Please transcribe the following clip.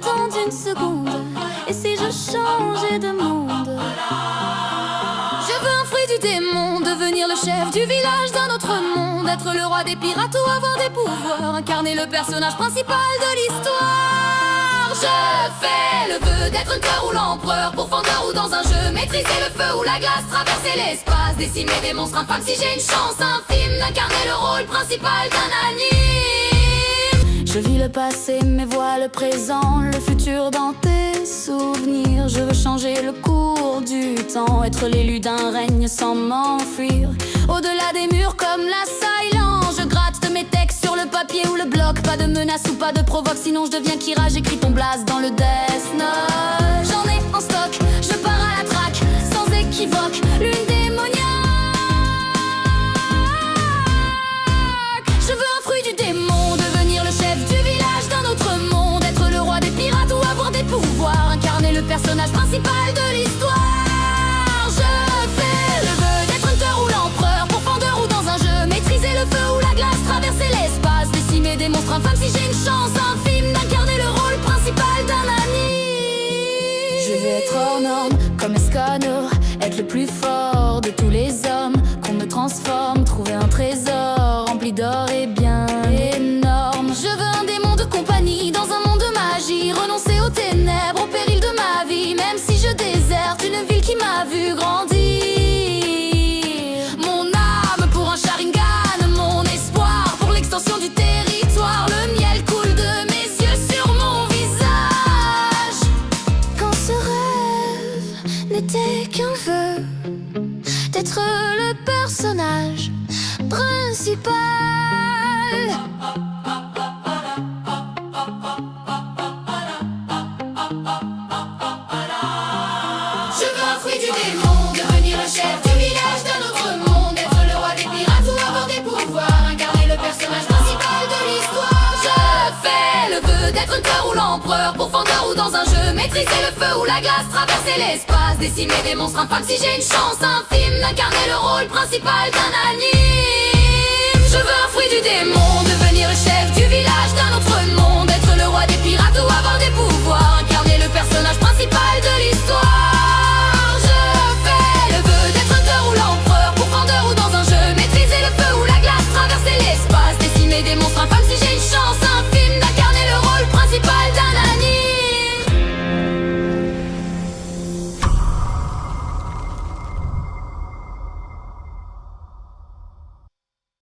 temps d'une seconde. Et si je changeais de monde? Je veux un fruit du démon, devenir le chef du village d'un autre monde, être le roi des pirates ou avoir des pouvoirs, incarner le personnage principal de l'histoire. Je fais le vœu d'être un cœur ou l'empereur, pourfendeur ou dans un jeu, maîtriser le feu ou la glace, traverser l'espace, décimer des monstres infâmes si j'ai une chance infime d'incarner le rôle principal d'un anime. Je vis le passé mais vois le présent, le futur dans tes souvenirs. Je veux changer le cours du temps, être l'élu d'un règne sans m'enfuir. Au-delà des murs comme la silence, je gratte de mes textes sur le papier ou le bloc. Pas de menace ou pas de provoque, sinon je deviens Kira. J'écris ton blaze dans le Death Note. J'en ai en stock, je pars à la traque, sans équivoque, lune démoniaque. Je veux un fruit du démon, devenir le chef du village d'un autre monde, être le roi des pirates ou avoir des pouvoirs, incarner le personnage principal de l'histoire. Je fais le vœu d'être hunter ou l'empereur, pourfendeur ou dans un jeu, maîtriser le feu ou la glace, traverser l'espace, décimer des monstres infâmes si j'ai une chance infime d'incarner le rôle principal d'un anime. Je vais être hors norme comme Escanor, être le plus fort de tous les hommes, qu'on me transforme, trouver un trésor rempli d'or et bien énorme. Je veux un démon de compagnie dans un monde de magie, renoncer aux ténèbres, au péril de ma vie, même si je déserte une ville qui m'a vu grandir. Mon âme pour un Sharingan, mon espoir pour l'extension du territoire. Le miel coule de mes yeux sur mon visage. Quand ce rêve n'était qu'un vœu d'être le personnage principal. Je veux un fruit du démon, devenir le chef du village d'un autre monde, être le roi des pirates ou avoir des pouvoirs, incarner le personnage principal de l'histoire. Je fais le vœu d'être un cœur ou l'empereur, pourfendeur ou dans un jeu, maîtriser le feu ou la glace, traverser l'espace, décimer des monstres infâmes si j'ai une chance infime d'incarner le rôle principal d'un anime. Je veux un fruit du démon, devenir le chef du village d'un autre monde, être le roi des pirates ou avoir des pouvoirs,